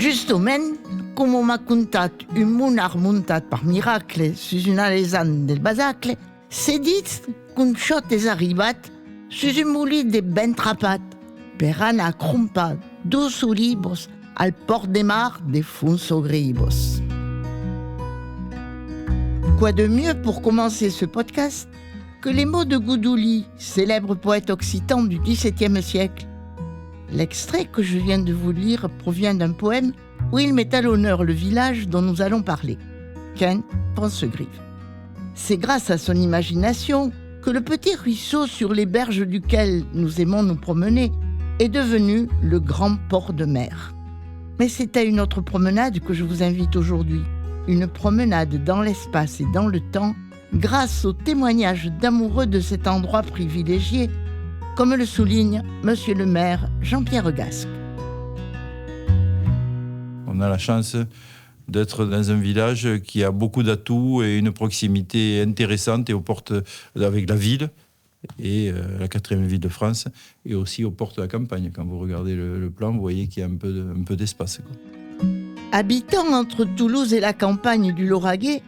Giustament, come m'ha contat un monar montat par miracle sus una lesan del Basacle, s'è dit qu'un xot és arribat sus un molí de ben trapat per anar a crompar 2 olivos al port de mar de Fuensalribos. Quoi de mieux pour commencer ce podcast que les mots de Goudouli, célèbre poète occitan du XVIIe siècle. L'extrait que je viens de vous lire provient d'un poème où il met à l'honneur le village dont nous allons parler, Caen-Foncegrive. C'est grâce à son imagination que le petit ruisseau sur les berges duquel nous aimons nous promener est devenu le grand port de mer. Mais c'est à une autre promenade que je vous invite aujourd'hui, une promenade dans l'espace et dans le temps, grâce au témoignage d'amoureux de cet endroit privilégié, comme le souligne Monsieur le maire Jean-Pierre Gasque. On a la chance d'être dans un village qui a beaucoup d'atouts et une proximité intéressante et aux portes avec la ville et la 4e ville de France et aussi aux portes de la campagne. Quand vous regardez le plan, vous voyez qu'il y a un peu d'espace, quoi. Habitant entre Toulouse et la campagne du Lauragais,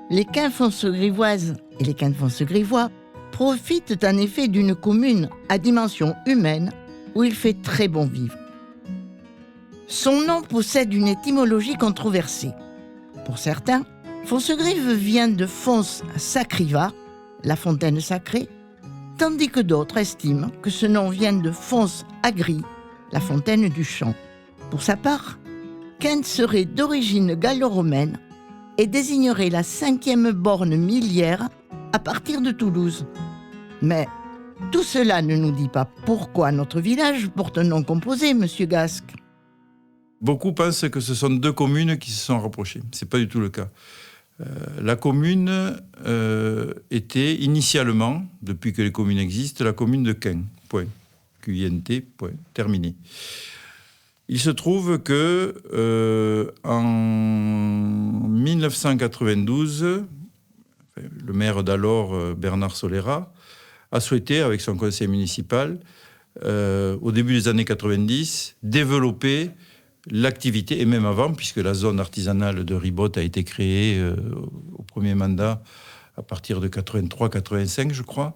les Caen-Foncegrivoises et les Caen-Foncegrivois profitent en effet d'une commune à dimension humaine où il fait très bon vivre. Son nom possède une étymologie controversée. Pour certains, Foncegrive vient de Fons Sacriva, la fontaine sacrée, tandis que d'autres estiment que ce nom vient de Fons Agri, la fontaine du champ. Pour sa part, Caen serait d'origine gallo-romaine et désignerait la 5e borne miliaire à partir de Toulouse. Mais tout cela ne nous dit pas pourquoi notre village porte un nom composé, Monsieur Gasque. Beaucoup pensent que ce sont 2 communes qui se sont rapprochées. Ce n'est pas du tout le cas. La commune était initialement, depuis que les communes existent, la commune de Caen, point. Q-I-N-T, point, terminé. Il se trouve que en 1992, le maire d'alors, Bernard Solera, a souhaité, avec son conseil municipal, au début des années 90, développer l'activité, et même avant, puisque la zone artisanale de Ribote a été créée au premier mandat à partir de 83-85, je crois.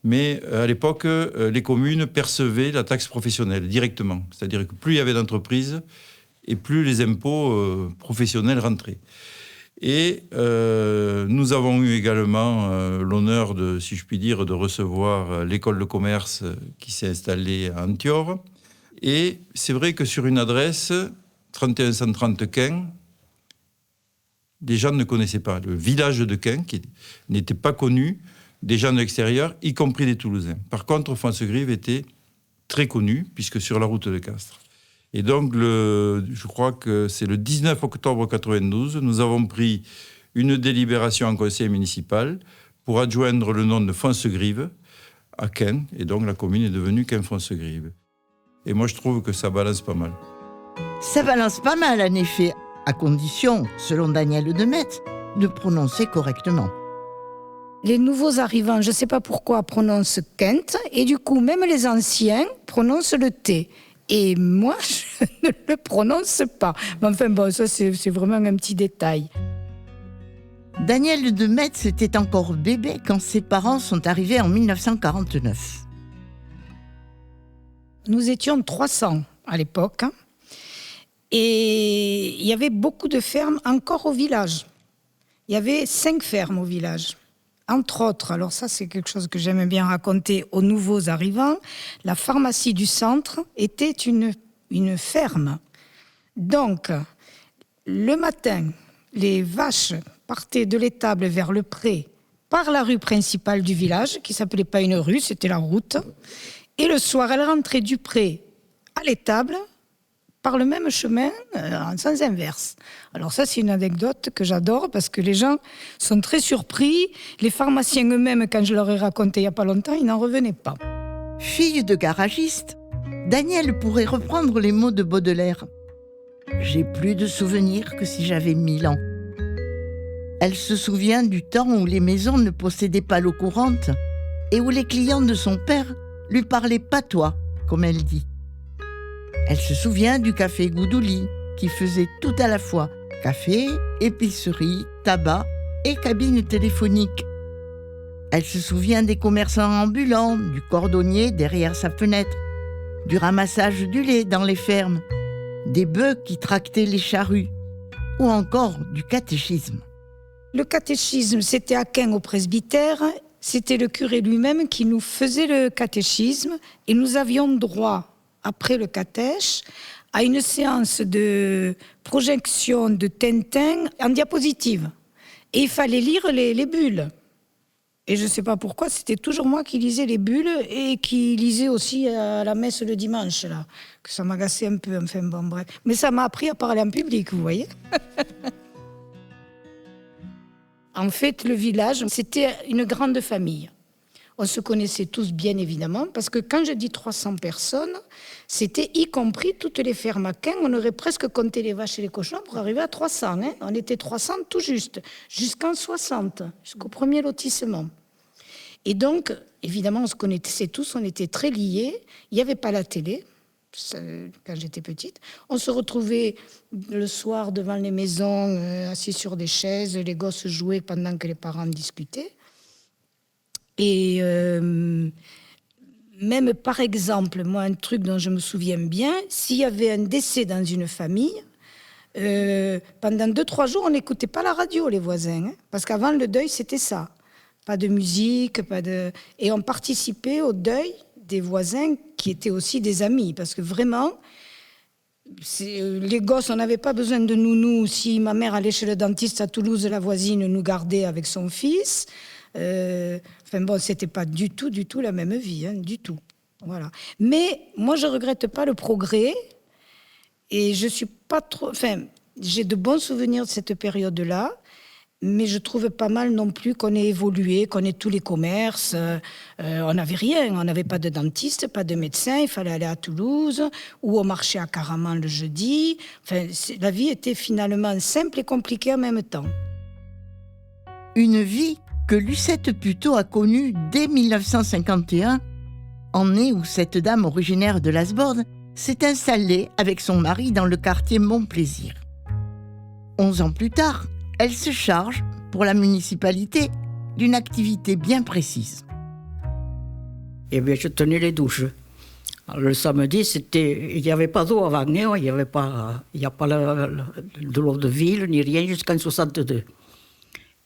Mais à l'époque, les communes percevaient la taxe professionnelle directement. C'est-à-dire que plus il y avait d'entreprises, et plus les impôts professionnels rentraient. Et nous avons eu également l'honneur, si je puis dire, de recevoir l'école de commerce qui s'est installée à Antior. Et c'est vrai que sur une adresse, 3130 Caen, les gens ne connaissaient pas. Le village de Caen, qui n'était pas connu des gens de l'extérieur, y compris des Toulousains. Par contre, Foncegrive était très connu, puisque sur la route de Castres. Et donc, je crois que c'est le 19 octobre 92, nous avons pris une délibération en conseil municipal pour adjoindre le nom de Foncegrive à Caen. Et donc, la commune est devenue Caen-Foncegrive. Et moi, je trouve que ça balance pas mal. Ça balance pas mal, en effet, à condition, selon Daniel Demetz, de prononcer correctement. Les nouveaux arrivants, je ne sais pas pourquoi, prononcent Kent, et du coup, même les anciens prononcent le T. Et moi, je ne le prononce pas. Mais enfin, bon, ça, c'est vraiment un petit détail. Daniel Demetz était encore bébé quand ses parents sont arrivés en 1949. Nous étions 300 à l'époque, et il y avait beaucoup de fermes encore au village. Il y avait 5 fermes au village. Entre autres, alors ça c'est quelque chose que j'aime bien raconter aux nouveaux arrivants, la pharmacie du centre était une ferme. Donc, le matin, les vaches partaient de l'étable vers le pré par la rue principale du village, qui ne s'appelait pas une rue, c'était la route. Et le soir, elles rentraient du pré à l'étable par le même chemin en sens inverse. Alors ça, c'est une anecdote que j'adore parce que les gens sont très surpris. Les pharmaciens eux-mêmes, quand je leur ai raconté il n'y a pas longtemps, ils n'en revenaient pas. Fille de garagiste, Danielle pourrait reprendre les mots de Baudelaire. « J'ai plus de souvenirs que si j'avais 1000 ans. » Elle se souvient du temps où les maisons ne possédaient pas l'eau courante et où les clients de son père lui parlaient patois, comme elle dit. Elle se souvient du café Goudouli, qui faisait tout à la fois café, épicerie, tabac et cabine téléphonique. Elle se souvient des commerçants ambulants, du cordonnier derrière sa fenêtre, du ramassage du lait dans les fermes, des bœufs qui tractaient les charrues, ou encore du catéchisme. Le catéchisme, c'était à Caen au presbytère. C'était le curé lui-même qui nous faisait le catéchisme et nous avions droit, après le catèche, à une séance de projection de Tintin en diapositive. Et il fallait lire les bulles. Et je ne sais pas pourquoi, c'était toujours moi qui lisais les bulles et qui lisais aussi à la messe le dimanche, là. Que ça m'agaçait un peu, enfin bon, bref. Mais ça m'a appris à parler en public, vous voyez. En fait, le village, c'était une grande famille. On se connaissait tous, bien évidemment, parce que quand je dis 300 personnes, c'était y compris toutes les fermes à Caen. On aurait presque compté les vaches et les cochons pour arriver à 300. Hein. On était 300 tout juste, jusqu'en 60, jusqu'au premier lotissement. Et donc, évidemment, on se connaissait tous, on était très liés. Il n'y avait pas la télé, quand j'étais petite. On se retrouvait le soir devant les maisons, assis sur des chaises. Les gosses jouaient pendant que les parents discutaient. Et même, par exemple, moi, un truc dont je me souviens bien, s'il y avait un décès dans une famille, pendant 2-3 jours, on n'écoutait pas la radio, les voisins. Hein, parce qu'avant, le deuil, c'était ça. Pas de musique, et on participait au deuil des voisins qui étaient aussi des amis. Parce que vraiment, les gosses, on n'avait pas besoin de nounou. Si ma mère allait chez le dentiste à Toulouse, la voisine nous gardait avec son fils. Enfin bon, c'était pas du tout la même vie, hein, du tout. Voilà. Mais moi, je regrette pas le progrès et je suis pas trop. Enfin, j'ai de bons souvenirs de cette période-là, mais je trouve pas mal non plus qu'on ait évolué, qu'on ait tous les commerces. On n'avait rien, on n'avait pas de dentiste, pas de médecin. Il fallait aller à Toulouse ou au marché à Caraman le jeudi. Enfin, la vie était finalement simple et compliquée en même temps. Une vie que Lucette Puteaux a connue dès 1951, année où cette dame originaire de Lasbordes s'est installée avec son mari dans le quartier Montplaisir. 11 ans plus tard, elle se charge, pour la municipalité, d'une activité bien précise. Eh bien, je tenais les douches. Alors, le samedi, il n'y avait pas d'eau avant, hein, il n'y a pas de l'eau de ville, ni rien, jusqu'en 62.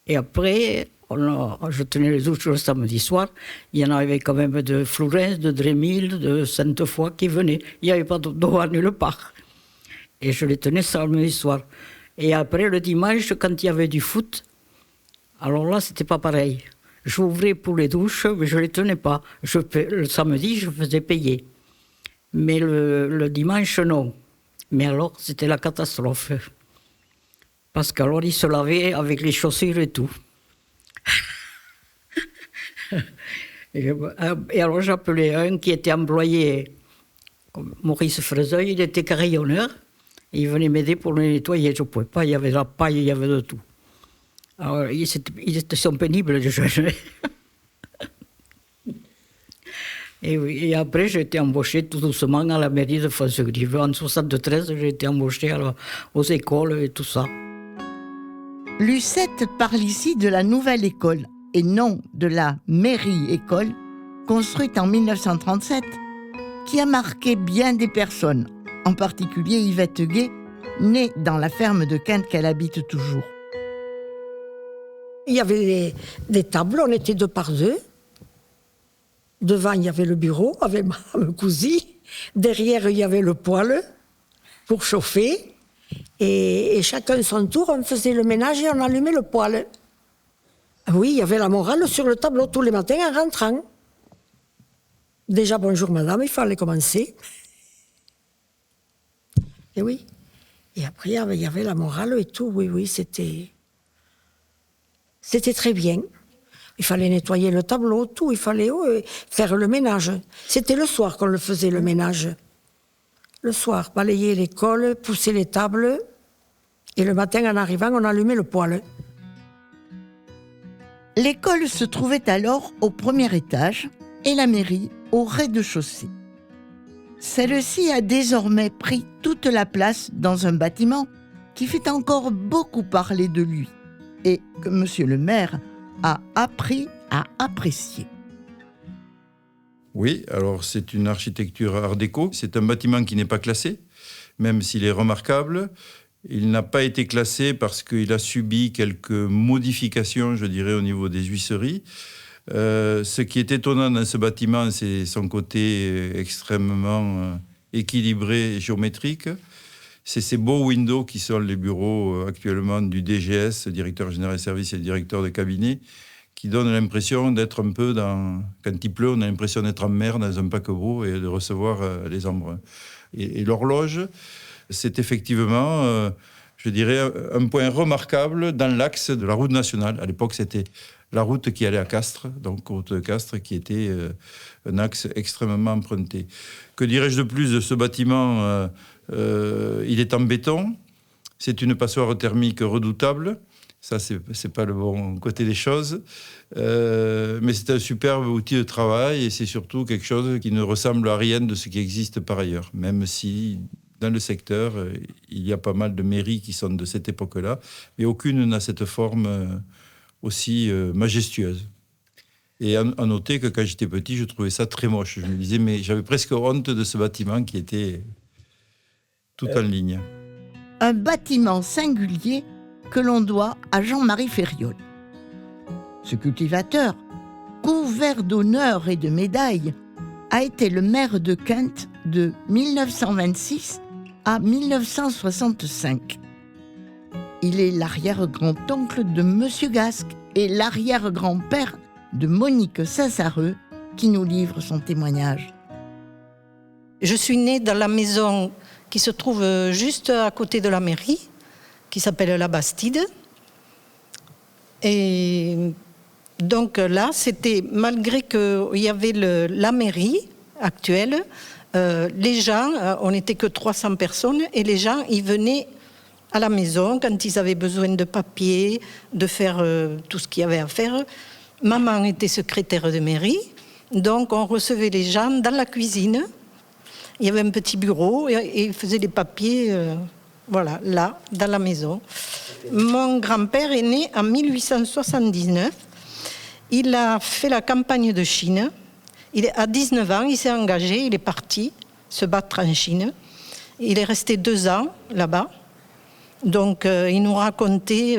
Et après, je tenais les douches le samedi soir. Il y en avait quand même de Flourens, de Drémil, de Sainte-Foy qui venaient. Il n'y avait pas d'eau à nulle part. Et je les tenais samedi soir. Et après, le dimanche, quand il y avait du foot, alors là, c'était pas pareil. J'ouvrais pour les douches, mais je les tenais pas. Le samedi, je faisais payer. Mais le dimanche, non. Mais alors, c'était la catastrophe. Parce qu'alors, ils se lavaient avec les chaussures et tout. Et alors, j'appelais un qui était employé, Maurice Frezeuil, il était carillonneur. Il venait m'aider pour le nettoyer. Je ne pouvais pas, il y avait de la paille, il y avait de tout. Alors, ils sont pénibles, les jeunes. Et après, j'ai été embauchée tout doucement à la mairie de Foncegrive. En 1973, j'ai été embauchée aux écoles et tout ça. Lucette parle ici de la nouvelle école et non de la mairie-école construite en 1937 qui a marqué bien des personnes, en particulier Yvette Gay, née dans la ferme de Quinte qu'elle habite toujours. Il y avait des tables, on était 2 par 2. Devant, il y avait le bureau avec ma cousine. Derrière, il y avait le poêle pour chauffer. Et chacun son tour, on faisait le ménage et on allumait le poêle. Oui, il y avait la morale sur le tableau tous les matins en rentrant. Déjà, bonjour madame, il fallait commencer. Et oui. Et après, il y avait la morale et tout. Oui, c'était très bien. Il fallait nettoyer le tableau, tout. Il fallait faire le ménage. C'était le soir qu'on le faisait, le ménage. Le soir, balayer l'école, pousser les tables. Et le matin, en arrivant, on allumait le poêle. L'école se trouvait alors au premier étage et la mairie au rez-de-chaussée. Celle-ci a désormais pris toute la place dans un bâtiment qui fait encore beaucoup parler de lui et que monsieur le maire a appris à apprécier. Oui, alors c'est une architecture art déco. C'est un bâtiment qui n'est pas classé, même s'il est remarquable. Il n'a pas été classé parce qu'il a subi quelques modifications, je dirais, au niveau des huisseries. Ce qui est étonnant dans ce bâtiment, c'est son côté extrêmement équilibré et géométrique. C'est ces beaux windows qui sont les bureaux actuellement du DGS, directeur général des services et directeur de cabinet, qui donnent l'impression d'être un peu dans... Quand il pleut, on a l'impression d'être en mer dans un paquebot et de recevoir les embruns. Et l'horloge, c'est effectivement, je dirais, un point remarquable dans l'axe de la route nationale. À l'époque, c'était la route qui allait à Castres, donc route de Castres, qui était un axe extrêmement emprunté. Que dirais-je de plus de ce bâtiment? Il est en béton, c'est une passoire thermique redoutable. Ça, c'est pas le bon côté des choses. Mais c'est un superbe outil de travail et c'est surtout quelque chose qui ne ressemble à rien de ce qui existe par ailleurs. Même si, dans le secteur, il y a pas mal de mairies qui sont de cette époque-là, mais aucune n'a cette forme aussi majestueuse. Et à noter que quand j'étais petit, je trouvais ça très moche. Je me disais, mais j'avais presque honte de ce bâtiment qui était tout en ligne. Un bâtiment singulier que l'on doit à Jean-Marie Ferriol. Ce cultivateur, couvert d'honneurs et de médailles, a été le maire de Quinte de 1926 à 1965. Il est l'arrière-grand-oncle de Monsieur Gasque et l'arrière-grand-père de Monique Sassareux qui nous livre son témoignage. Je suis née dans la maison qui se trouve juste à côté de la mairie, qui s'appelle la Bastide. Et donc là, c'était, malgré qu'il y avait la mairie actuelle, les gens, on n'était que 300 personnes, et les gens, ils venaient à la maison quand ils avaient besoin de papier, de faire tout ce qu'il y avait à faire. Maman était secrétaire de mairie, donc on recevait les gens dans la cuisine. Il y avait un petit bureau et ils faisaient les papiers, voilà, là, dans la maison. Mon grand-père est né en 1879. Il a fait la campagne de Chine. À 19 ans, il s'est engagé, il est parti se battre en Chine. Il est resté 2 ans là-bas. Donc, il nous racontait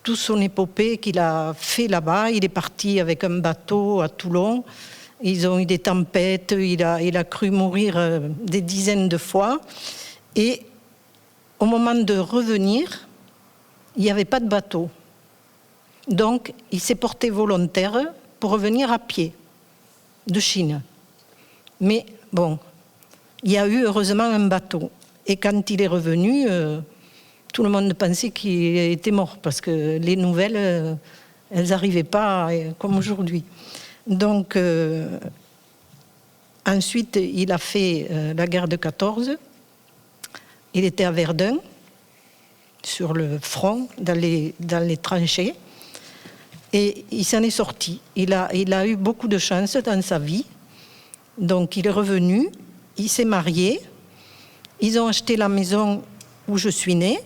toute son épopée qu'il a fait là-bas. Il est parti avec un bateau à Toulon. Ils ont eu des tempêtes, il a cru mourir des dizaines de fois. Et au moment de revenir, il n'y avait pas de bateau. Donc, il s'est porté volontaire pour revenir à pied de Chine. Mais bon, il y a eu heureusement un bateau. Et quand il est revenu, tout le monde pensait qu'il était mort parce que les nouvelles, elles n'arrivaient pas comme aujourd'hui. Donc, ensuite, il a fait la guerre de 14. Il était à Verdun, sur le front, dans les tranchées. Et il s'en est sorti. Il a eu beaucoup de chance dans sa vie. Donc, il est revenu, il s'est marié. Ils ont acheté la maison où je suis née.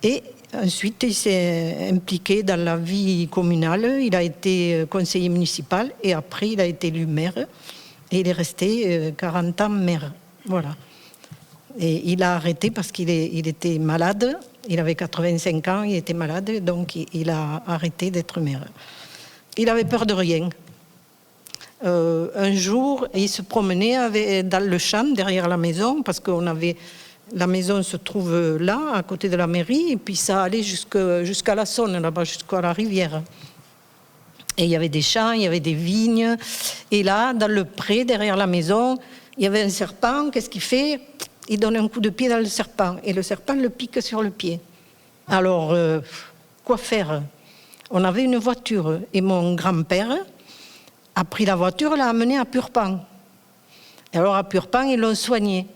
Et ensuite, il s'est impliqué dans la vie communale. Il a été conseiller municipal et après, il a été élu maire. Et il est resté 40 ans maire. Voilà. Et il a arrêté parce qu'il était malade. Il avait 85 ans, il était malade, donc il a arrêté d'être maire. Il avait peur de rien. Un jour, il se promenait dans le champ derrière la maison parce la maison se trouve là, à côté de la mairie, et puis ça allait jusqu'à la Saône, là-bas, jusqu'à la rivière. Et il y avait des champs, il y avait des vignes. Et là, dans le pré, derrière la maison, il y avait un serpent. Qu'est-ce qu'il fait ? Il donne un coup de pied dans le serpent. Et le serpent le pique sur le pied. Alors, quoi faire ? On avait une voiture. Et mon grand-père a pris la voiture, l'a amenée à Purpan. Et alors, à Purpan, ils l'ont soigné.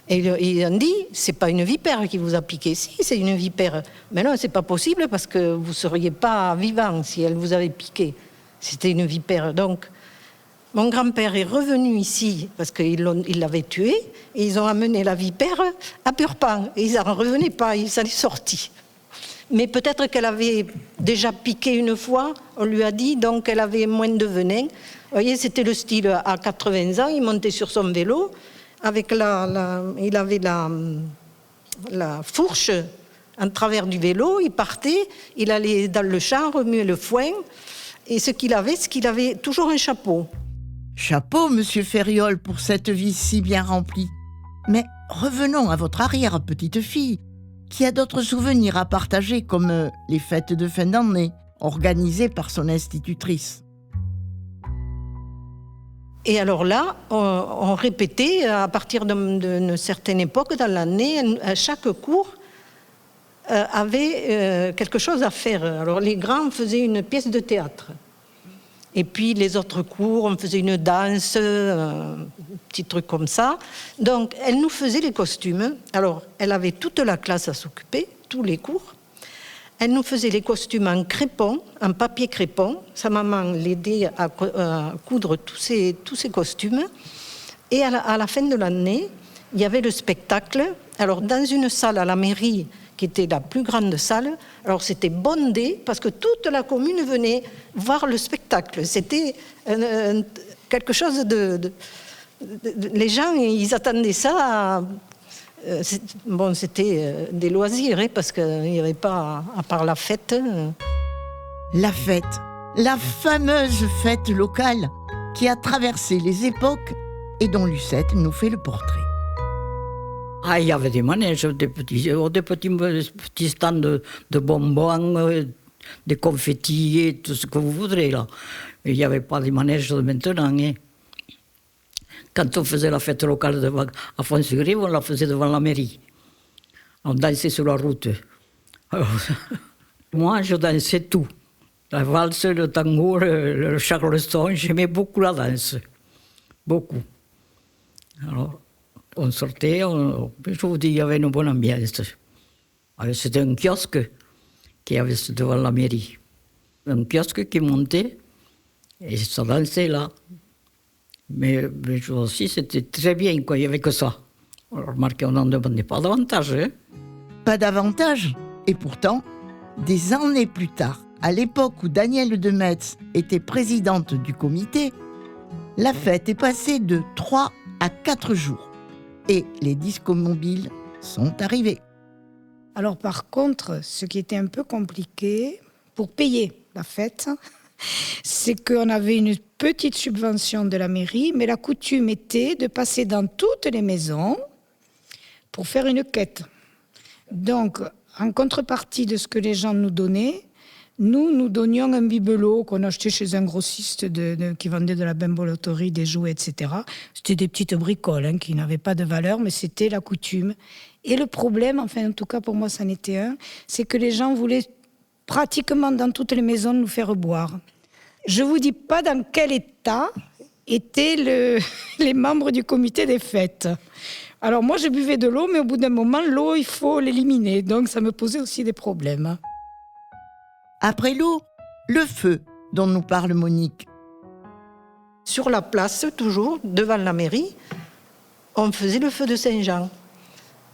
Et ils ont dit, c'est pas une vipère qui vous a piqué. Si, c'est une vipère. Mais non, c'est pas possible parce que vous seriez pas vivant si elle vous avait piqué. C'était une vipère. Donc, Mon grand-père est revenu ici parce qu'ils l'avaient tué et ils ont amené la vipère à Purpan. Et ils n'en revenaient pas, ils s'en sont sortis. Mais peut-être qu'elle avait déjà piqué une fois, on lui a dit, donc elle avait moins de venin. Vous voyez, c'était le style à 80 ans, il montait sur son vélo, avec il avait la fourche en travers du vélo, il partait, il allait dans le champ, remuer le foin, et ce qu'il avait toujours un chapeau. Chapeau, monsieur Ferriol, pour cette vie si bien remplie. Mais revenons à votre arrière-petite-fille, qui a d'autres souvenirs à partager, comme les fêtes de fin d'année, organisées par son institutrice. Et alors là, on répétait, à partir d'une certaine époque dans l'année, chaque cours avait quelque chose à faire. Alors les grands faisaient une pièce de théâtre. Et puis les autres cours, on faisait une danse, un petit truc comme ça. Donc elle nous faisait les costumes. Alors elle avait toute la classe à s'occuper, tous les cours. Elle nous faisait les costumes en crépon, en papier crépon. Sa maman l'aidait à coudre tous ces costumes. Et à la fin de l'année, il y avait le spectacle. Alors dans une salle à la mairie, qui était la plus grande salle. Alors c'était bondé parce que toute la commune venait voir le spectacle. C'était quelque chose les gens, ils attendaient ça. C'était des loisirs, parce qu'il n'y avait pas, à part la fête. La fête, la fameuse fête locale qui a traversé les époques et dont Lucette nous fait le portrait. Ah, il y avait des manèges, des petits stands de bonbons, des confettis et tout ce que vous voudrez là. Il n'y avait pas des manèges de maintenant. Hein. Quand on faisait la fête locale à Fonsegrive, on la faisait devant la mairie. On dansait sur la route. Alors, moi, je dansais tout. La valse, le tango, le charleston, j'aimais beaucoup la danse. Beaucoup. Alors, on sortait, je vous dis, il y avait une bonne ambiance. C'était un kiosque qui avait devant la mairie. Un kiosque qui montait et ça dansait là. Mais aussi, c'était très bien, quoi. Il n'y avait que ça. Alors, remarquez, on n'en demandait pas davantage. Hein. Pas davantage. Et pourtant, des années plus tard, à l'époque où Danielle de Metz était présidente du comité, la fête est passée de 3 à 4 jours. Et les discos mobiles sont arrivés. Alors par contre, ce qui était un peu compliqué, pour payer la fête, c'est qu'on avait une petite subvention de la mairie, mais la coutume était de passer dans toutes les maisons pour faire une quête. Donc, en contrepartie de ce que les gens nous donnaient, nous donnions un bibelot qu'on achetait chez un grossiste qui vendait de la bimboleterie, des jouets, etc. C'était des petites bricoles qui n'avaient pas de valeur, mais c'était la coutume. Et le problème, enfin en tout cas pour moi ça en était un, c'est que les gens voulaient pratiquement dans toutes les maisons nous faire boire. Je ne vous dis pas dans quel état étaient les membres du comité des fêtes. Alors moi je buvais de l'eau, mais au bout d'un moment, l'eau il faut l'éliminer, donc ça me posait aussi des problèmes. Après l'eau, le feu dont nous parle Monique. Sur la place, toujours, devant la mairie, on faisait le feu de Saint-Jean.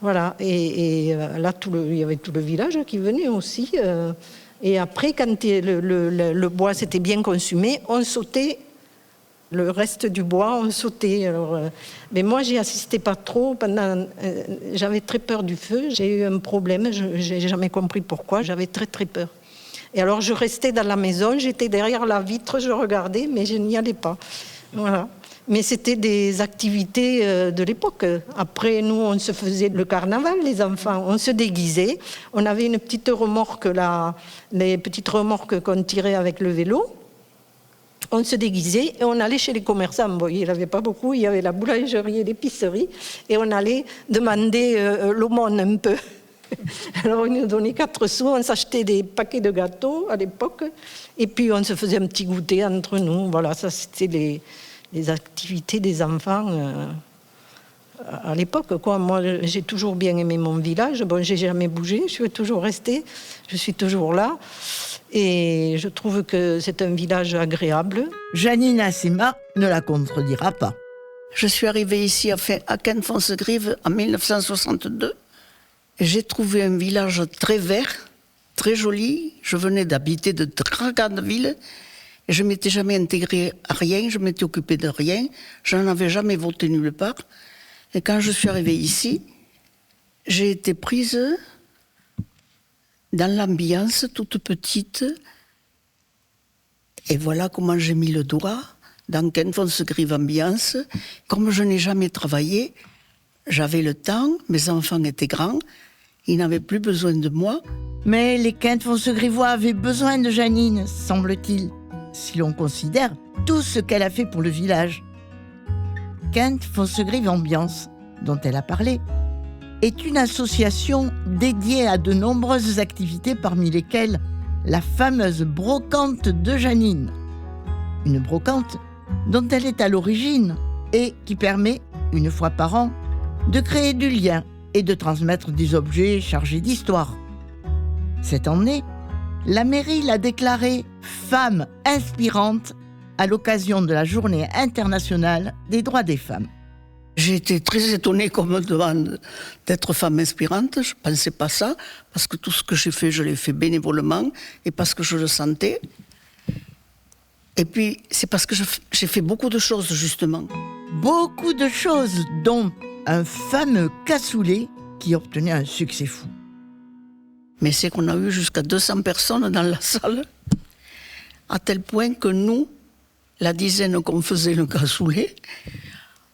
Voilà, et là, il y avait tout le village qui venait aussi. Et après, quand le bois s'était bien consumé, on sautait. Le reste du bois, on sautait. Alors, mais moi, j'y assistais pas trop. J'avais très peur du feu. J'ai eu un problème, je n'ai jamais compris pourquoi. J'avais très, très peur. Et alors, je restais dans la maison, j'étais derrière la vitre, je regardais, mais je n'y allais pas. Voilà. Mais c'était des activités de l'époque. Après, nous, on se faisait le carnaval, les enfants. On se déguisait. On avait une petite remorque, les petites remorques qu'on tirait avec le vélo. On se déguisait et on allait chez les commerçants. Bon, il n'y avait pas beaucoup, il y avait la boulangerie et l'épicerie. Et on allait demander l'aumône un peu. Alors, ils nous donnaient 4 sous, on s'achetait des paquets de gâteaux à l'époque, et puis on se faisait un petit goûter entre nous. Voilà, ça c'était les activités des enfants à l'époque. Moi, j'ai toujours bien aimé mon village. Bon, j'ai jamais bougé, je suis toujours restée, je suis toujours là. Et je trouve que c'est un village agréable. Janine Assema ne la contredira pas. Je suis arrivée ici à Quinte-Foncegrive en 1962. J'ai trouvé un village très vert, très joli. Je venais d'habiter de très grandes villes. Et je ne m'étais jamais intégrée à rien, je m'étais occupée de rien. Je n'en avais jamais voté nulle part. Et quand je suis arrivée ici, j'ai été prise dans l'ambiance, toute petite. Et voilà comment j'ai mis le doigt dans Quinte-Foncegrive ambiance. Comme je n'ai jamais travaillé, j'avais le temps, mes enfants étaient grands, ils n'avaient plus besoin de moi. Mais les Quinte-Foncegrivois avaient besoin de Janine, semble-t-il, si l'on considère tout ce qu'elle a fait pour le village. Quinte-Foncegrive Ambiance, dont elle a parlé, est une association dédiée à de nombreuses activités, parmi lesquelles la fameuse brocante de Janine. Une brocante dont elle est à l'origine et qui permet, une fois par an, de créer du lien et de transmettre des objets chargés d'histoire. Cette année, la mairie l'a déclarée femme inspirante à l'occasion de la Journée internationale des droits des femmes. J'ai été très étonnée qu'on me demande d'être femme inspirante. Je ne pensais pas ça, parce que tout ce que j'ai fait, je l'ai fait bénévolement et parce que je le sentais. Et puis, c'est parce que j'ai fait beaucoup de choses, justement. Beaucoup de choses, dont un fameux cassoulet qui obtenait un succès fou. Mais c'est qu'on a eu jusqu'à 200 personnes dans la salle, à tel point que nous, la dizaine qu'on faisait le cassoulet,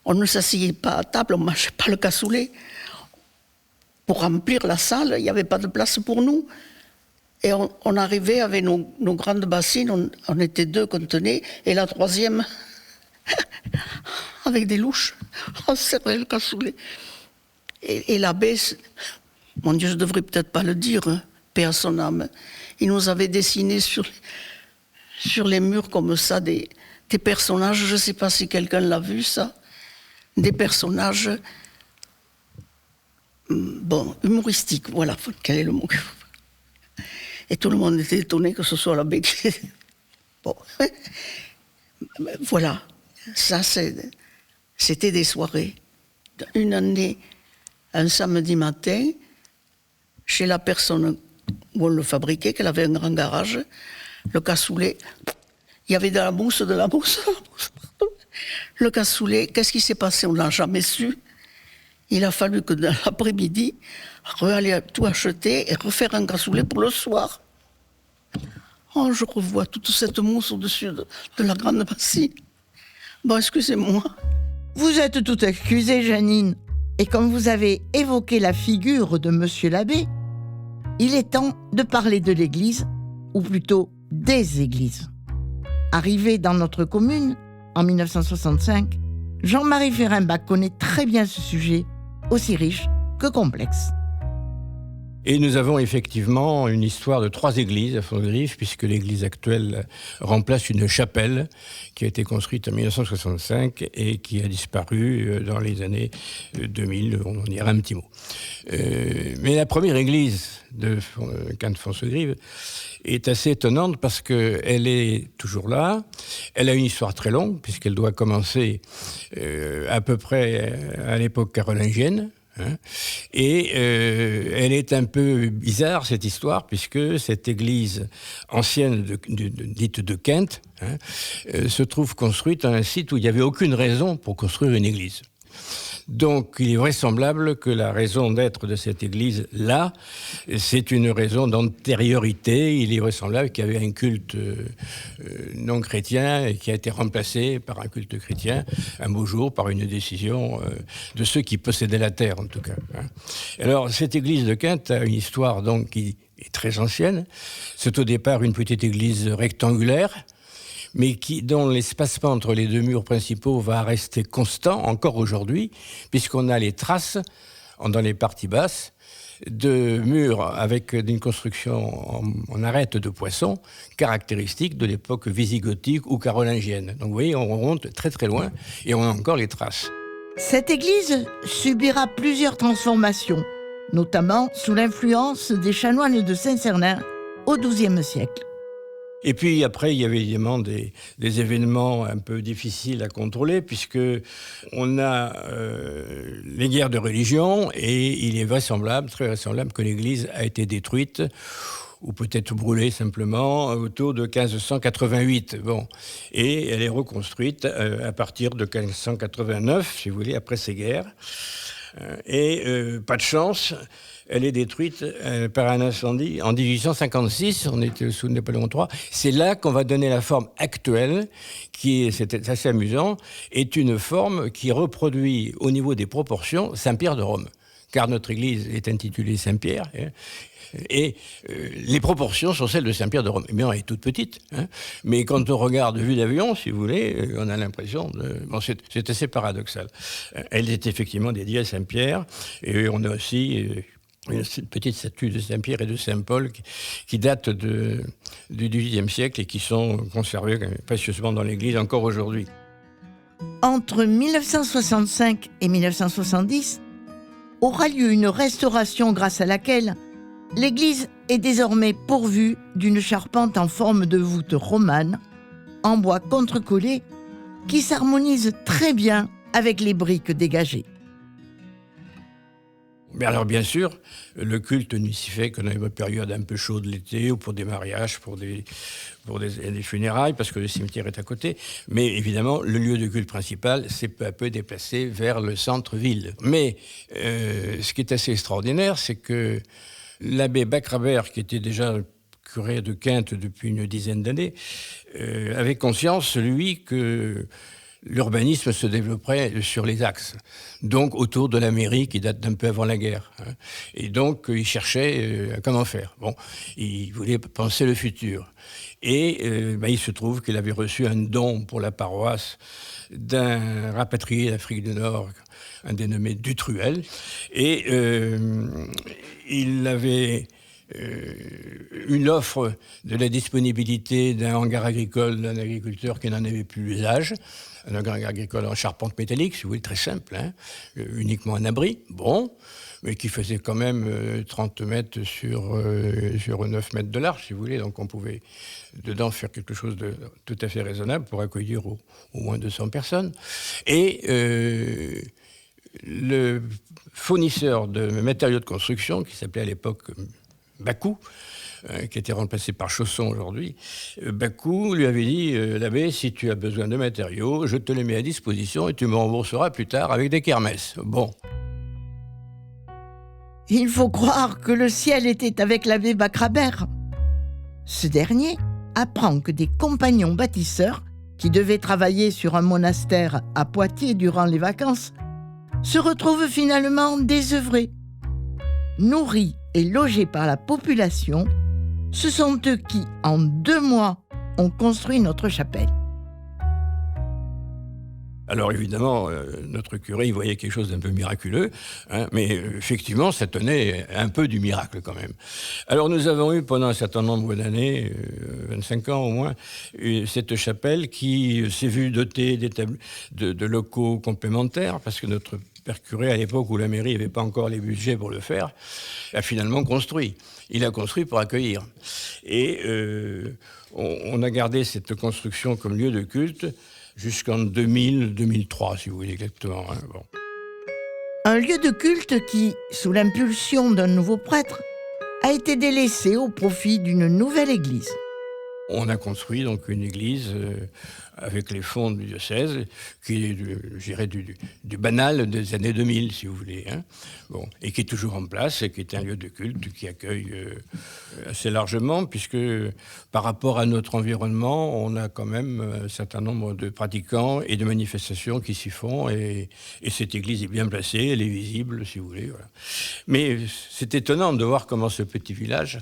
on ne s'asseyait pas à table, on ne mangeait pas le cassoulet. Pour remplir la salle, il n'y avait pas de place pour nous. Et on arrivait avec nos grandes bassines, on était deux qu'on tenait, et la troisième, avec des louches, on servait le cassoulet. Et l'abbé, mon Dieu, je ne devrais peut-être pas le dire, hein, paix à son âme, il nous avait dessiné sur les murs comme ça des personnages, je ne sais pas si quelqu'un l'a vu ça, des personnages humoristiques, voilà, quel est le mot que vous... Et tout le monde était étonné que ce soit l'abbé qui... Bon, voilà, ça c'était des soirées. Une année, un samedi matin, chez la personne où on le fabriquait, qu'elle avait un grand garage, le cassoulet, il y avait de la mousse partout. Le cassoulet, qu'est-ce qui s'est passé? On n'a jamais su. Il a fallu que dans l'après-midi, aller tout acheter et refaire un cassoulet pour le soir. Oh, je revois toute cette mousse au-dessus de la grande bassine. Bon, excusez-moi. Vous êtes tout excusée, Janine. Et comme vous avez évoqué la figure de Monsieur l'abbé, il est temps de parler de l'église, ou plutôt des églises. Arrivé dans notre commune, en 1965, Jean-Marie Ferrimbach connaît très bien ce sujet, aussi riche que complexe. Et nous avons effectivement une histoire de 3 églises à Foncegrive, puisque l'église actuelle remplace une chapelle qui a été construite en 1965 et qui a disparu dans les années 2000, on en dira un petit mot. Mais la première église de Quinte-Foncegrive est assez étonnante parce qu'elle est toujours là. Elle a une histoire très longue, puisqu'elle doit commencer à peu près à l'époque carolingienne. Et elle est un peu bizarre, cette histoire, puisque cette église ancienne dite de Quinte se trouve construite à un site où il n'y avait aucune raison pour construire une église. Donc, il est vraisemblable que la raison d'être de cette église-là, c'est une raison d'antériorité. Il est vraisemblable qu'il y avait un culte non chrétien et qui a été remplacé par un culte chrétien un beau jour par une décision de ceux qui possédaient la terre, en tout cas. Alors, cette église de Quinte a une histoire donc qui est très ancienne. C'est au départ une petite église rectangulaire, mais dont l'espacement entre les 2 murs principaux va rester constant encore aujourd'hui, puisqu'on a les traces, dans les parties basses, de murs avec une construction en arête de poisson, caractéristique de l'époque wisigothique ou carolingienne. Donc vous voyez, on remonte très très loin et on a encore les traces. Cette église subira plusieurs transformations, notamment sous l'influence des chanoines de Saint-Cernin au XIIe siècle. Et puis après, il y avait évidemment des événements un peu difficiles à contrôler, puisque on a les guerres de religion, et il est vraisemblable, très vraisemblable, que l'église a été détruite, ou peut-être brûlée simplement, autour de 1588. Bon. Et elle est reconstruite à partir de 1589, si vous voulez, après ces guerres. Et pas de chance, elle est détruite par un incendie en 1856, on était sous Napoléon III. C'est là qu'on va donner la forme actuelle, qui est, c'est assez amusant, est une forme qui reproduit au niveau des proportions Saint-Pierre de Rome. Car notre église est intitulée Saint-Pierre, et les proportions sont celles de Saint-Pierre de Rome. Eh bien, elle est toute petite, mais quand on regarde vue d'avion, si vous voulez, on a l'impression de... Bon, c'est assez paradoxal. Elle est effectivement dédiée à Saint-Pierre, et on a aussi une petite statue de Saint-Pierre et de Saint-Paul qui datent du XVIIIe siècle et qui sont conservées précieusement dans l'église encore aujourd'hui. Entre 1965 et 1970, aura lieu une restauration grâce à laquelle l'église est désormais pourvue d'une charpente en forme de voûte romane, en bois contrecollé, qui s'harmonise très bien avec les briques dégagées. Mais alors, bien sûr, le culte n'y s'y fait que dans les périodes un peu chaudes l'été, ou pour des mariages, pour des funérailles, parce que le cimetière est à côté. Mais évidemment, le lieu de culte principal s'est peu à peu déplacé vers le centre-ville. Mais ce qui est assez extraordinaire, c'est que l'abbé Bacrabert, qui était déjà curé de Quinte depuis une dizaine d'années, avait conscience, lui, que l'urbanisme se développerait sur les axes, donc autour de la mairie qui date d'un peu avant la guerre. Et donc, il cherchait comment faire. Bon, il voulait penser le futur. Et il se trouve qu'il avait reçu un don pour la paroisse d'un rapatrié d'Afrique du Nord, un dénommé Dutruel. Et il avait une offre de la disponibilité d'un hangar agricole d'un agriculteur qui n'en avait plus l'usage, un hangar agricole en charpente métallique, si vous voulez, très simple, uniquement un abri, bon, mais qui faisait quand même 30 mètres sur 9 mètres de large, si vous voulez, donc on pouvait dedans faire quelque chose de tout à fait raisonnable pour accueillir au moins 200 personnes. Et le fournisseur de matériaux de construction, qui s'appelait à l'époque Bacou, qui était remplacé par Chausson aujourd'hui, Bacou lui avait dit l'abbé, si tu as besoin de matériaux, je te les mets à disposition et tu me rembourseras plus tard avec des kermesses. Bon. Il faut croire que le ciel était avec l'abbé Bacrabert. Ce dernier apprend que des compagnons bâtisseurs qui devaient travailler sur un monastère à Poitiers durant les vacances se retrouvent finalement désœuvrés. Nourris et logés par la population, ce sont eux qui, en 2 mois, ont construit notre chapelle. Alors évidemment, notre curé, il voyait quelque chose d'un peu miraculeux, mais effectivement, ça tenait un peu du miracle quand même. Alors nous avons eu pendant un certain nombre d'années, 25 ans au moins, cette chapelle qui s'est vue dotée de locaux complémentaires, parce que notre père curé, à l'époque où la mairie n'avait pas encore les budgets pour le faire, a finalement construit. Il a construit pour accueillir. Et on a gardé cette construction comme lieu de culte jusqu'en 2000-2003, si vous voulez exactement. Bon. Un lieu de culte qui, sous l'impulsion d'un nouveau prêtre, a été délaissé au profit d'une nouvelle église. On a construit donc une église avec les fonds du diocèse, qui est, je dirais, du banal des années 2000, si vous voulez. Bon, et qui est toujours en place, et qui est un lieu de culte qui accueille assez largement, puisque par rapport à notre environnement, on a quand même un certain nombre de pratiquants et de manifestations qui s'y font, et cette église est bien placée, elle est visible, si vous voulez. Voilà. Mais c'est étonnant de voir comment ce petit village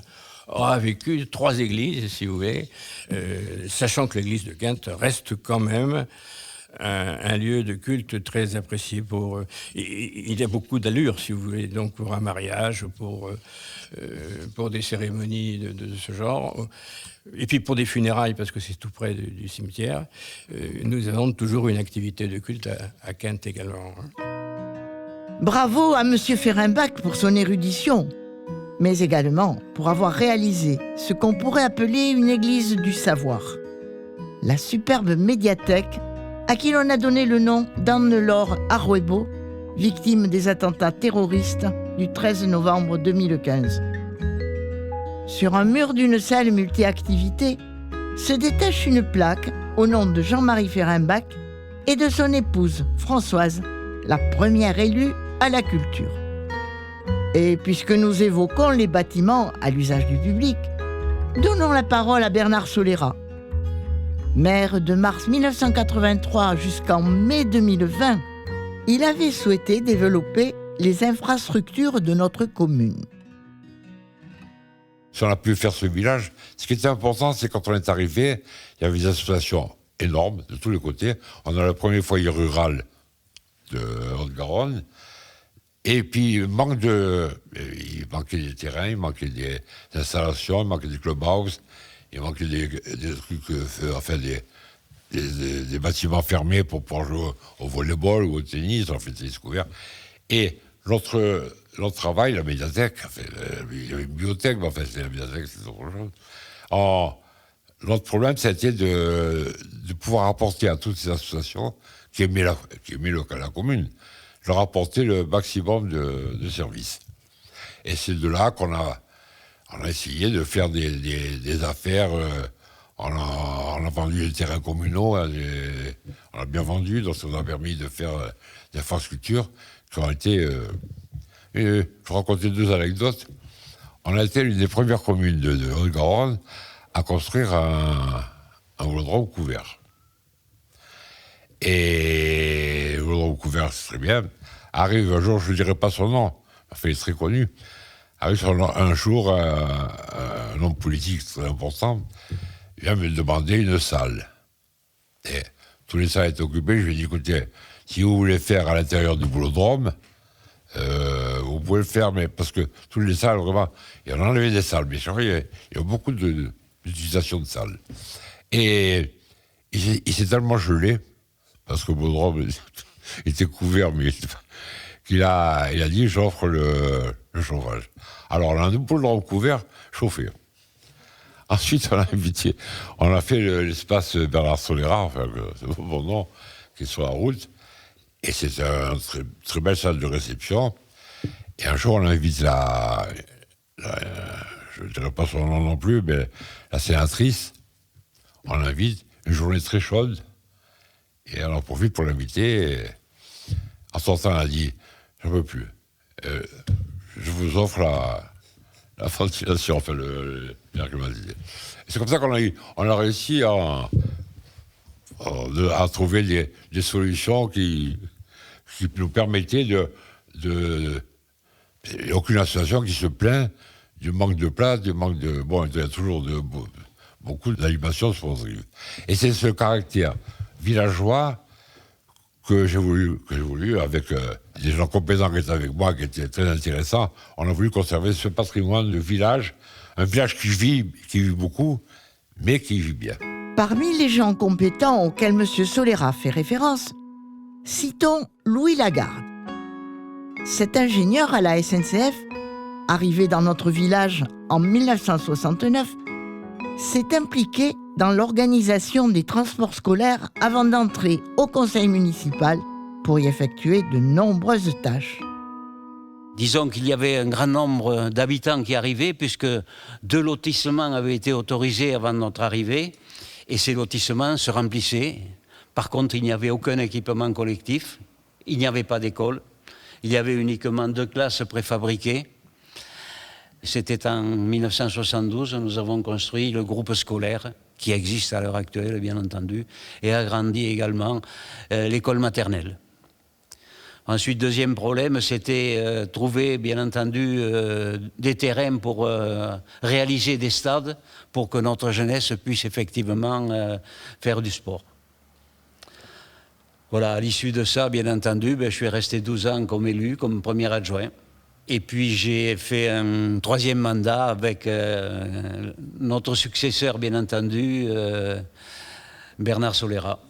a vécu 3 églises, si vous voulez, sachant que l'église de Quinte reste quand même un lieu de culte très apprécié pour... il a beaucoup d'allure, si vous voulez, donc pour un mariage, pour des cérémonies de ce genre, et puis pour des funérailles, parce que c'est tout près du cimetière. Nous avons toujours une activité de culte à Quinte également. Bravo à M. Fehrenbach pour son érudition. mais également pour avoir réalisé ce qu'on pourrait appeler une église du savoir. La superbe médiathèque à qui l'on a donné le nom d'Anne-Laure Arouebo, victime des attentats terroristes du 13 novembre 2015. Sur un mur d'une salle multi-activité se détache une plaque au nom de Jean-Marie Fehrenbach et de son épouse Françoise, la première élue à la culture. Et puisque nous évoquons les bâtiments à l'usage du public, donnons la parole à Bernard Solera. Maire de mars 1983 jusqu'en mai 2020, il avait souhaité développer les infrastructures de notre commune. Si on a pu faire ce village, ce qui était important, c'est quand on est arrivé, il y avait des associations énormes de tous les côtés. On a le premier foyer rural de Haute-Garonne. Et puis, il manquait des terrains, il manquait des installations, il manquait des clubhouses, il manquait des trucs, des bâtiments fermés pour pouvoir jouer au volleyball ou au tennis, on fait tennis couvert. Et notre travail, la médiathèque, il y avait une bibliothèque, mais c'était la médiathèque, c'est autre chose. Notre problème, c'était de pouvoir apporter à toutes ces associations qui aimaient la commune, leur apporter le maximum de services. Et c'est de là qu'on a essayé de faire des affaires. On a vendu les terrains communaux, on a bien vendu, donc ça nous a permis de faire des infrastructures qui ont été... je vais raconter 2 anecdotes. On a été l'une des premières communes de Haute-Garonne à construire un vélodrome couvert. Et le vélodrome couvert, c'est très bien. Arrive un jour, je ne dirai pas son nom, enfin, il est très connu. Arrive un jour un homme politique très important, vient me demander une salle. Et tous les salles étaient occupées. Je lui ai dit, écoutez, si vous voulez faire à l'intérieur du vélodrome, vous pouvez le faire, mais parce que toutes les salles, vraiment, il y en avait des salles, bien sûr, il y a beaucoup d'utilisation de salles. Et il s'est tellement gelé, parce que le vélodrome était couvert, mais il a dit, j'offre le chauffage. Alors, on a un vélodrome couvert, chauffé. Ensuite, on a fait l'espace Bernard Solera, enfin, c'est pas mon nom, qui est sur la route. Et c'est une très, très belle salle de réception. Et un jour, on invite je ne dirais pas son nom non plus, mais la sénatrice, on l'invite, une journée très chaude. Et on en profite pour l'inviter. Et en sortant, elle a dit, j'en peux plus. Je vous offre la ventilation, enfin l'air climatisé. C'est comme ça qu'on a réussi à trouver des solutions qui nous permettaient il n'y a aucune association qui se plaint du manque de place, du manque de... Bon, il y a toujours beaucoup d'animation sportive. Et c'est ce caractère villageois que j'ai voulu avec des gens compétents qui étaient avec moi, qui étaient très intéressants. On a voulu conserver ce patrimoine de village, un village qui vit beaucoup, mais qui vit bien. Parmi les gens compétents auxquels M. Solera fait référence, citons Louis Lagarde. Cet ingénieur à la SNCF, arrivé dans notre village en 1969, s'est impliqué dans l'organisation des transports scolaires avant d'entrer au conseil municipal pour y effectuer de nombreuses tâches. Disons qu'il y avait un grand nombre d'habitants qui arrivaient, puisque 2 lotissements avaient été autorisés avant notre arrivée, et ces lotissements se remplissaient. Par contre, il n'y avait aucun équipement collectif, il n'y avait pas d'école, il y avait uniquement 2 classes préfabriquées. C'était en 1972, nous avons construit le groupe scolaire, qui existe à l'heure actuelle, bien entendu, et agrandi également l'école maternelle. Ensuite, deuxième problème, c'était trouver, bien entendu, des terrains pour réaliser des stades pour que notre jeunesse puisse effectivement faire du sport. Voilà, à l'issue de ça, bien entendu, je suis resté 12 ans comme élu, comme premier adjoint. Et puis j'ai fait un 3e mandat avec notre successeur, bien entendu, Bernard Solera.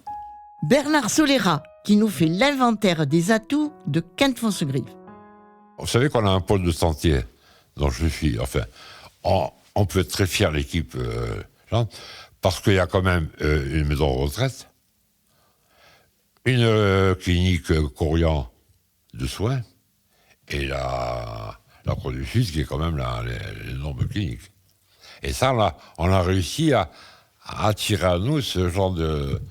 Bernard Solera, qui nous fait l'inventaire des atouts de Quinte-Foncegrive. Vous savez qu'on a un pôle de santé Donc on peut être très fier de l'équipe, parce qu'il y a quand même une maison de retraite, une clinique Corian de soins, et la Croix du Sud, qui est quand même l'énorme clinique. Et ça, on a réussi à attirer à nous ce genre de...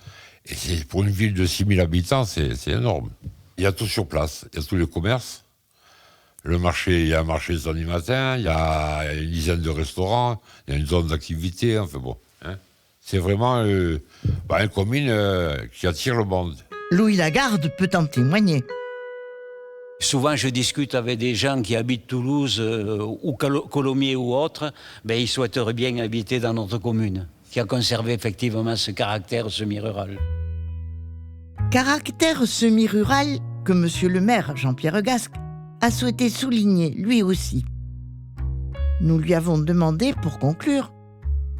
Et pour une ville de 6000 habitants, c'est énorme. Il y a tout sur place, il y a tous les commerces. Le marché, il y a un marché le samedi matin, il y a une dizaine de restaurants, il y a une zone d'activité, enfin bon. C'est vraiment une commune qui attire le monde. Louis Lagarde peut en témoigner. Souvent, je discute avec des gens qui habitent Toulouse ou Colomiers ou autres, ils souhaiteraient bien habiter dans notre commune, qui a conservé effectivement ce caractère semi-rural. Caractère semi-rural que monsieur le maire, Jean-Pierre Gasc, a souhaité souligner lui aussi. Nous lui avons demandé, pour conclure,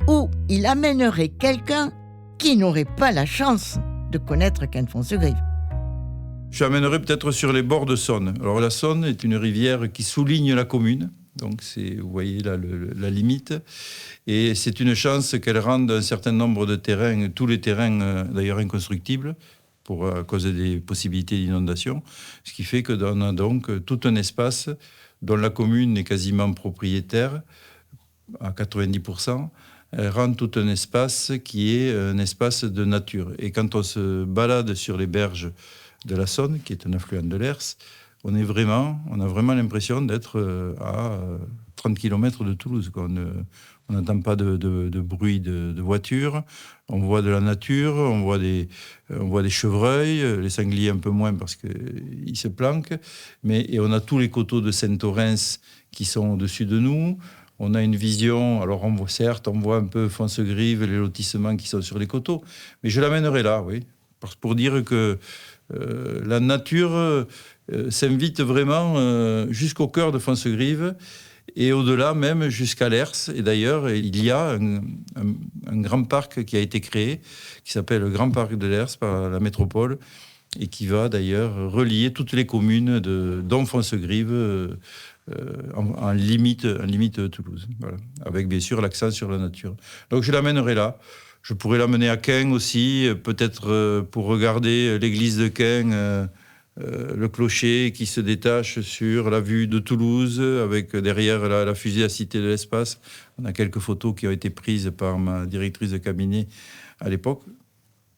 où il amènerait quelqu'un qui n'aurait pas la chance de connaître Quinte-Fonsegrive. Je l'amènerai peut-être sur les bords de Saône. Alors la Saône est une rivière qui souligne la commune, donc vous voyez là la limite, et c'est une chance qu'elle rende un certain nombre de terrains, tous les terrains d'ailleurs inconstructibles, à cause des possibilités d'inondation, ce qui fait qu'on a donc tout un espace dont la commune est quasiment propriétaire, à 90%, elle rend tout un espace qui est un espace de nature. Et quand on se balade sur les berges de la Saône, qui est un affluent de l'Hers, on a vraiment l'impression d'être à 30 km de Toulouse. On n'entend pas de bruit de voiture, on voit de la nature, on voit des chevreuils, les sangliers un peu moins parce qu'ils se planquent, et on a tous les coteaux de Saint-Orens qui sont au-dessus de nous. On a une vision, alors on voit un peu Fonsegrive, les lotissements qui sont sur les coteaux, mais je l'amènerai là, oui, pour dire que la nature s'invite vraiment jusqu'au cœur de Fonsegrive, et au-delà même jusqu'à l'Hers. Et d'ailleurs, il y a un grand parc qui a été créé, qui s'appelle le Grand Parc de l'Hers par la métropole, et qui va d'ailleurs relier toutes les communes dont Fonsegrive en limite Toulouse. Voilà. Avec bien sûr l'accent sur la nature. Donc je l'amènerai là. Je pourrais l'amener à Caen aussi, peut-être pour regarder l'église de Caen, le clocher qui se détache sur la vue de Toulouse, avec derrière la fusée à Cité de l'Espace. On a quelques photos qui ont été prises par ma directrice de cabinet à l'époque.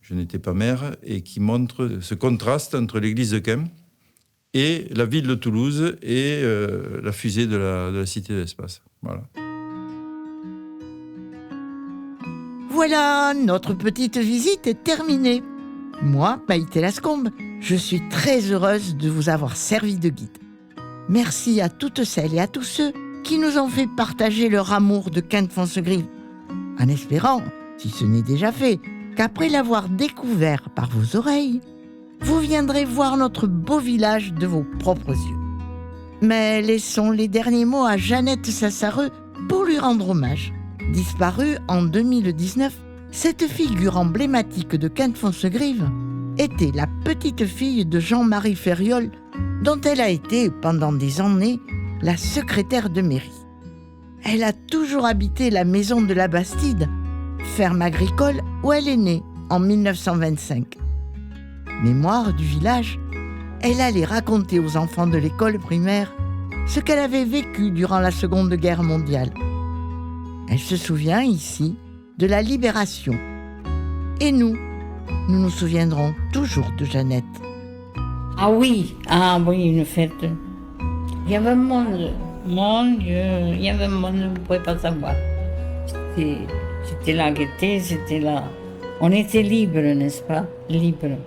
Je n'étais pas maire, et qui montrent ce contraste entre l'église de Caen et la ville de Toulouse et la fusée de la Cité de l'Espace. Voilà. Voilà, notre petite visite est terminée. Moi, Maïté Lascombe, je suis très heureuse de vous avoir servi de guide. Merci à toutes celles et à tous ceux qui nous ont fait partager leur amour de Quinte-Fonsegrive, en espérant, si ce n'est déjà fait, qu'après l'avoir découvert par vos oreilles, vous viendrez voir notre beau village de vos propres yeux. Mais laissons les derniers mots à Jeannette Sassareux pour lui rendre hommage. Disparue en 2019, cette figure emblématique de Quinte-Fonsegrive était la petite fille de Jean-Marie Ferriol, dont elle a été, pendant des années, la secrétaire de mairie. Elle a toujours habité la maison de la Bastide, ferme agricole où elle est née en 1925. Mémoire du village, elle allait raconter aux enfants de l'école primaire ce qu'elle avait vécu durant la Seconde Guerre mondiale. Elle se souvient ici de la libération. Et nous nous souviendrons toujours de Jeannette. Ah oui, une fête. Il y avait un monde, mon Dieu, il y avait un monde, vous ne pouvez pas savoir. C'était la gaieté, c'était là. On était libre, n'est-ce pas? Libre.